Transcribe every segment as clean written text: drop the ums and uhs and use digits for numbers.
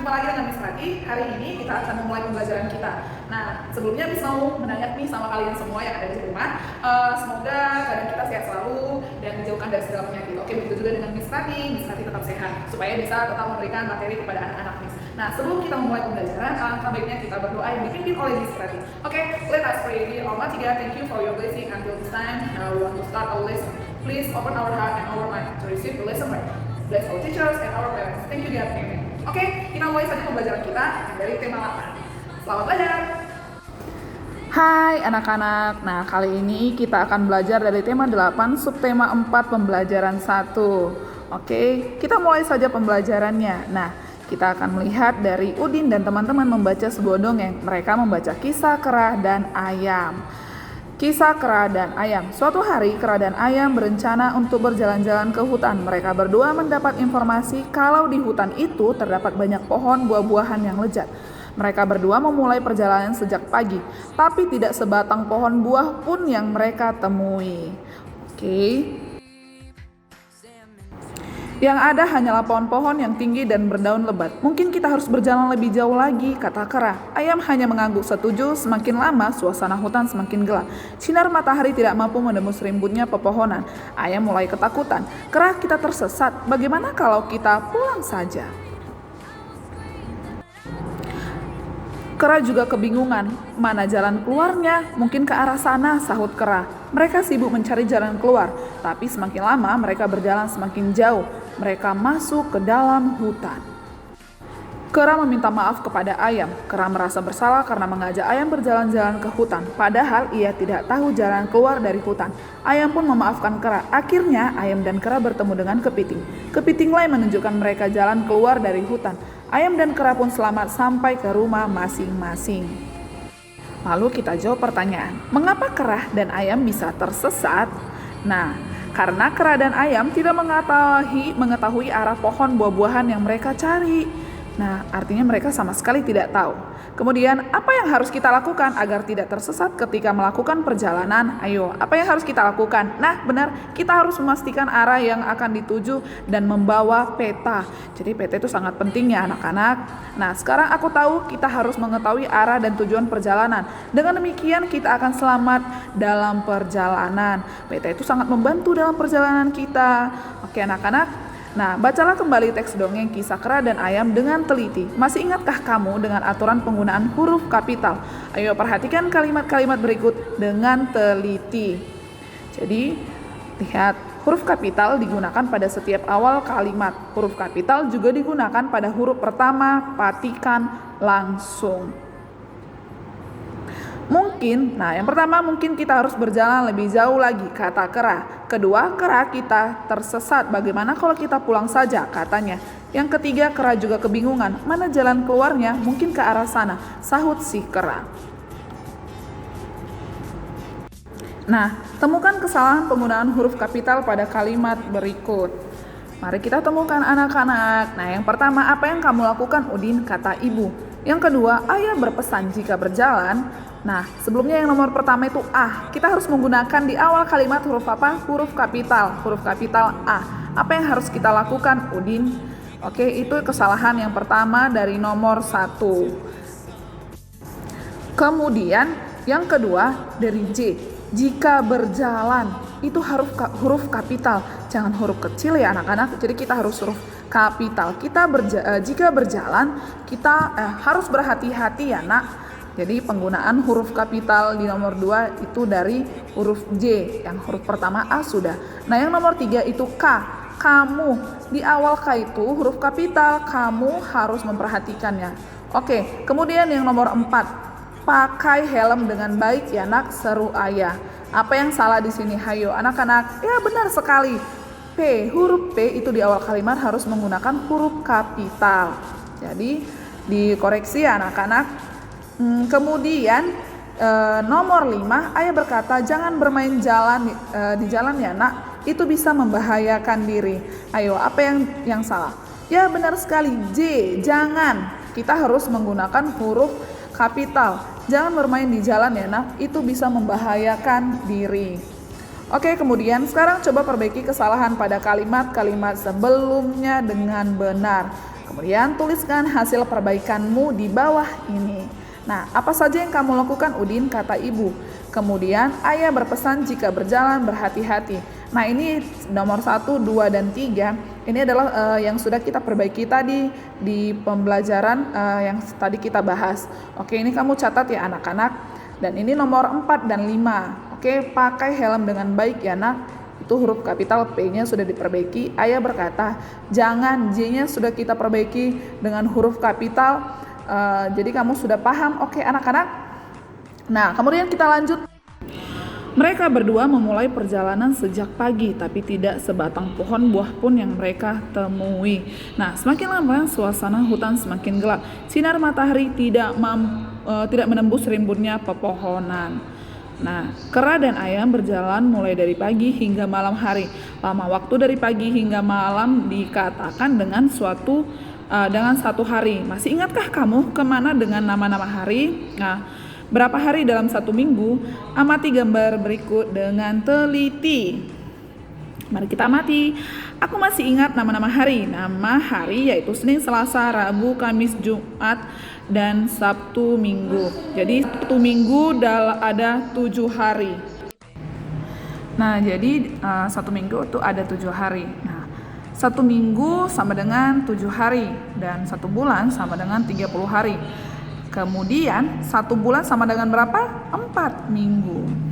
Jumpa lagi dengan Miss Rati. Hari ini kita akan memulai pembelajaran kita. Nah, sebelumnya Miss mau menanyakan nih sama kalian semua yang ada di rumah. Semoga keadaan kita sehat selalu dan dijauhkan dari segala penyakit. Oke, begitu juga dengan Miss Rati. Miss Rati tetap sehat supaya bisa tetap memberikan materi kepada anak-anak Miss. Nah, sebelum kita memulai pembelajaran, alangkah baiknya kita berdoa yang dipimpin oleh Miss Rati. Oke, let us pray. Dear Almighty God, thank you for your blessing until this time. Now we want to start our lesson. Please open our heart and our mind to receive the lesson right. Bless our teachers and our parents. Thank you God. Amen. Oke, kita mulai saja pembelajaran kita dari tema 8. Selamat belajar. Hai anak-anak. Nah, kali ini kita akan belajar dari tema 8, subtema 4, pembelajaran 1. Oke, kita mulai saja pembelajarannya. Nah, kita akan melihat dari Udin dan teman-teman membaca sebuah dongeng. Mereka membaca kisah kera dan ayam. Kisah kera dan ayam. Suatu hari, kera dan ayam berencana untuk berjalan-jalan ke hutan. Mereka berdua mendapat informasi kalau di hutan itu terdapat banyak pohon buah-buahan yang lezat. Mereka berdua memulai perjalanan sejak pagi, tapi tidak sebatang pohon buah pun yang mereka temui. Oke. Yang ada hanyalah pohon-pohon yang tinggi dan berdaun lebat. Mungkin kita harus berjalan lebih jauh lagi, kata kera. Ayam hanya mengangguk setuju. Semakin lama, suasana hutan semakin gelap. Sinar matahari tidak mampu menembus rimbunnya pepohonan. Ayam mulai ketakutan. Kera, kita tersesat. Bagaimana kalau kita pulang saja? Kera juga kebingungan, mana jalan keluarnya? Mungkin ke arah sana, sahut kera. Mereka sibuk mencari jalan keluar, tapi semakin lama mereka berjalan semakin jauh. Mereka masuk ke dalam hutan. Kera meminta maaf kepada ayam. Kera merasa bersalah karena mengajak ayam berjalan-jalan ke hutan, padahal ia tidak tahu jalan keluar dari hutan. Ayam pun memaafkan kera. Akhirnya ayam dan kera bertemu dengan kepiting. Kepiting lain menunjukkan mereka jalan keluar dari hutan. Ayam dan kera pun selamat sampai ke rumah masing-masing. Lalu kita jawab pertanyaan, mengapa kera dan ayam bisa tersesat? Nah, karena kera dan ayam tidak mengetahui arah pohon buah-buahan yang mereka cari. Nah, artinya mereka sama sekali tidak tahu. Kemudian, apa yang harus kita lakukan agar tidak tersesat ketika melakukan perjalanan? Ayo, apa yang harus kita lakukan? Nah, benar, kita harus memastikan arah yang akan dituju dan membawa peta. Jadi, peta itu sangat penting ya anak-anak. Nah, sekarang aku tahu kita harus mengetahui arah dan tujuan perjalanan. Dengan demikian, kita akan selamat dalam perjalanan. Peta itu sangat membantu dalam perjalanan kita. Oke anak-anak. Nah, bacalah kembali teks dongeng kisah kera dan ayam dengan teliti. Masih ingatkah kamu dengan aturan penggunaan huruf kapital? Ayo perhatikan kalimat-kalimat berikut dengan teliti. Jadi, lihat, huruf kapital digunakan pada setiap awal kalimat. Huruf kapital juga digunakan pada huruf pertama, patikan, langsung. Mungkin, yang pertama mungkin kita harus berjalan lebih jauh lagi, kata kera. Kedua, kera kita tersesat. Bagaimana kalau kita pulang saja, katanya. Yang ketiga, kera juga kebingungan. Mana jalan keluarnya? Mungkin ke arah sana, sahut si kera. Nah, temukan kesalahan penggunaan huruf kapital pada kalimat berikut. Mari kita temukan anak-anak. Nah, yang pertama, apa yang kamu lakukan, Udin? Kata ibu. Yang kedua, ayah berpesan jika berjalan. Nah, sebelumnya yang nomor pertama itu A. Kita harus menggunakan di awal kalimat huruf apa? Huruf kapital. Huruf kapital A. Apa yang harus kita lakukan, Udin? Oke, itu kesalahan yang pertama dari nomor 1. Kemudian, yang kedua dari J. Jika berjalan, itu huruf kapital. Jangan huruf kecil ya anak-anak. Jadi kita harus huruf kapital. Jika berjalan, kita harus berhati-hati ya nak. Jadi penggunaan huruf kapital di nomor 2 itu dari huruf J. Yang huruf pertama A sudah. Nah yang nomor 3 itu K. Kamu. Di awal K itu huruf kapital. Kamu harus memperhatikannya. Oke, kemudian yang nomor 4. Pakai helm dengan baik ya nak, seru ayah. Apa yang salah di sini? Hayo anak-anak. Ya benar sekali. P. Huruf P itu di awal kalimat harus menggunakan huruf kapital. Jadi dikoreksi ya anak-anak. Kemudian nomor 5, ayah berkata jangan bermain di jalan ya nak, itu bisa membahayakan diri. Ayo, apa yang salah? Ya benar sekali, J, jangan. Kita harus menggunakan huruf kapital. Jangan bermain di jalan ya nak, itu bisa membahayakan diri. Oke, kemudian sekarang coba perbaiki kesalahan pada kalimat-kalimat sebelumnya dengan benar. Kemudian tuliskan hasil perbaikanmu di bawah ini. Nah, apa saja yang kamu lakukan, Udin? Kata ibu. Kemudian ayah berpesan jika berjalan berhati-hati. Nah, ini nomor 1, 2, dan 3. Ini adalah yang sudah kita perbaiki tadi di pembelajaran yang tadi kita bahas. Oke, ini kamu catat ya anak-anak. Dan ini nomor 4 dan 5. Oke, pakai helm dengan baik ya nak. Itu huruf kapital P-nya sudah diperbaiki. Ayah berkata, jangan, J-nya sudah kita perbaiki dengan huruf kapital. Jadi kamu sudah paham. Oke anak-anak. Nah, kemudian kita lanjut. Mereka berdua memulai perjalanan sejak pagi, tapi tidak sebatang pohon buah pun yang mereka temui. Nah, semakin lama suasana hutan semakin gelap. Sinar matahari tidak menembus rimbunnya pepohonan. Nah, kera dan ayam berjalan mulai dari pagi hingga malam hari. Lama waktu dari pagi hingga malam dikatakan dengan satu hari. Masih ingatkah kamu kemana dengan nama-nama hari? Nah, berapa hari dalam 1 minggu? Amati gambar berikut dengan teliti. Mari kita amati. Aku masih ingat nama-nama hari. Nama hari yaitu Senin, Selasa, Rabu, Kamis, Jumat, dan Sabtu, Minggu. Jadi Sabtu Minggu ada 7 hari. Nah, jadi 1 minggu itu ada 7 hari. Nah, 1 minggu sama dengan 7 hari dan 1 bulan sama dengan 30 hari. Kemudian 1 bulan sama dengan berapa? 4 minggu.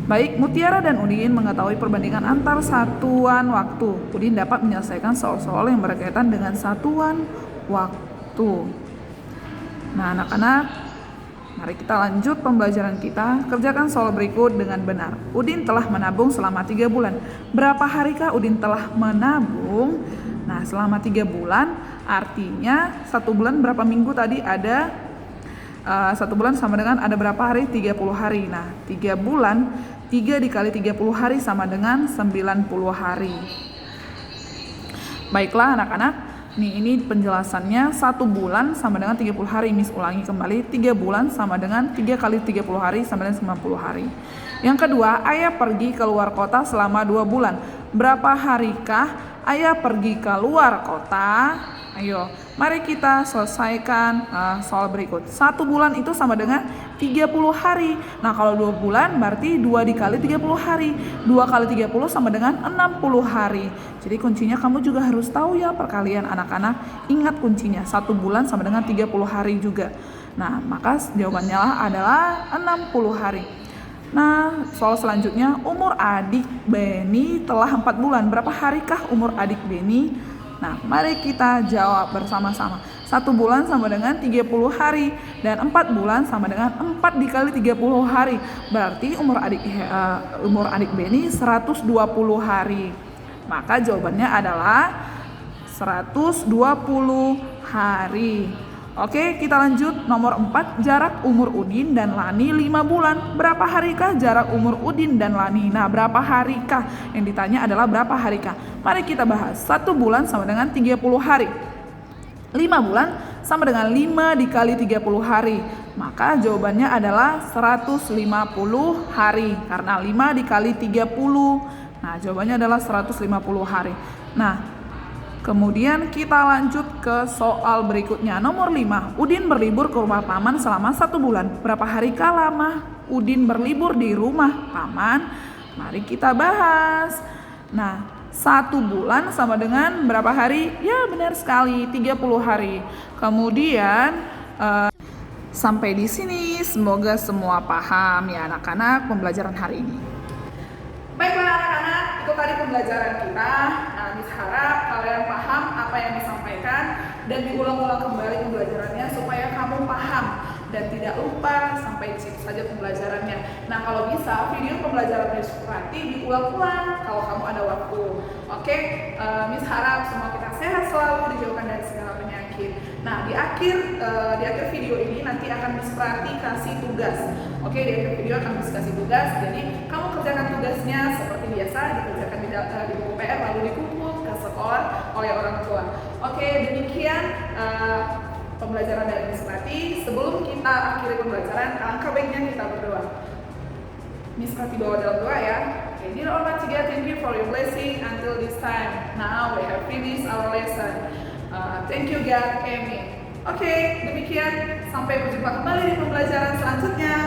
Baik, Mutiara dan Udin mengetahui perbandingan antar satuan waktu. Udin dapat menyelesaikan soal-soal yang berkaitan dengan satuan waktu. Nah, anak-anak, mari kita lanjut pembelajaran kita. Kerjakan soal berikut dengan benar. Udin telah menabung selama 3 bulan. Berapa harikah Udin telah menabung? Nah, selama 3 bulan, artinya 1 bulan berapa minggu tadi ada 1 bulan sama dengan ada berapa hari? 30 hari. Nah, 3 bulan, 3 dikali 30 hari sama dengan 90 hari. Baiklah anak-anak, nih ini penjelasannya. 1 bulan sama dengan 30 hari. Miss ulangi kembali, 3 bulan sama dengan 3 kali 30 hari sama dengan 90 hari. Yang kedua, ayah pergi ke luar kota selama 2 bulan. Berapa harikah ayah pergi ke luar kota? Ayo, mari kita selesaikan soal berikut. 1 bulan itu sama dengan 30 hari. Nah, kalau 2 bulan berarti 2 dikali 30 hari. 2 kali 30 sama dengan 60 hari. Jadi kuncinya kamu juga harus tahu ya perkalian anak-anak. Ingat kuncinya, 1 bulan sama dengan 30 hari juga. Nah, maka jawabannya adalah 60 hari. Nah, soal selanjutnya, umur adik Beni telah 4 bulan. Berapa harikah umur adik Beni? Nah, mari kita jawab bersama-sama. 1 bulan sama dengan 30 hari dan 4 bulan sama dengan 4 dikali 30 hari. Berarti umur adik Beni 120 hari. Maka jawabannya adalah 120 hari. Oke, kita lanjut. Nomor 4, jarak umur Udin dan Lani 5 bulan. Berapa harikah jarak umur Udin dan Lani? Nah, berapa harikah? Yang ditanya adalah berapa harikah? Mari kita bahas. 1 bulan sama dengan 30 hari. 5 bulan sama dengan 5 dikali 30 hari. Maka jawabannya adalah 150 hari. Karena 5 dikali 30. Nah, jawabannya adalah 150 hari. Nah, kemudian kita lanjut ke soal berikutnya. Nomor 5, Udin berlibur ke rumah paman selama 1 bulan. Berapa harikah lama Udin berlibur di rumah paman? Mari kita bahas. Nah, 1 bulan sama dengan berapa hari? Ya, benar sekali, 30 hari. Kemudian sampai di sini semoga semua paham ya anak-anak pembelajaran hari ini. Baiklah anak-anak, itu tadi pembelajaran kita. Nah, Miss harap kalian paham apa yang disampaikan dan diulang-ulang kembali pembelajarannya supaya kamu paham dan tidak lupa sampai di situ saja pembelajarannya. Nah, kalau bisa video pembelajaran Miss nanti diulang-ulang kalau kamu ada waktu. Oke, Miss harap semua kita sehat selalu, dijauhkan dari segala penyakit. Nah, di akhir video ini nanti akan Miss Prati kasih tugas. Oke, di akhir video akan Miss kasih tugas. Jadi kamu kerjakan tugasnya seperti biasa, dikerjakan di buku PR lalu dikumpul ke sekolah oleh orang tua. Oke, demikian pembelajaran dari Miss Prati. Sebelum kita akhiri pembelajaran, alangkah baiknya kita berdoa. Miss Prati bawa dalam doa ya. Okay, dear Almighty God, thank you for your blessing until this time. Now we have finished our lesson. Thank you God, amin. Oke, demikian. Sampai berjumpa kembali di pembelajaran selanjutnya.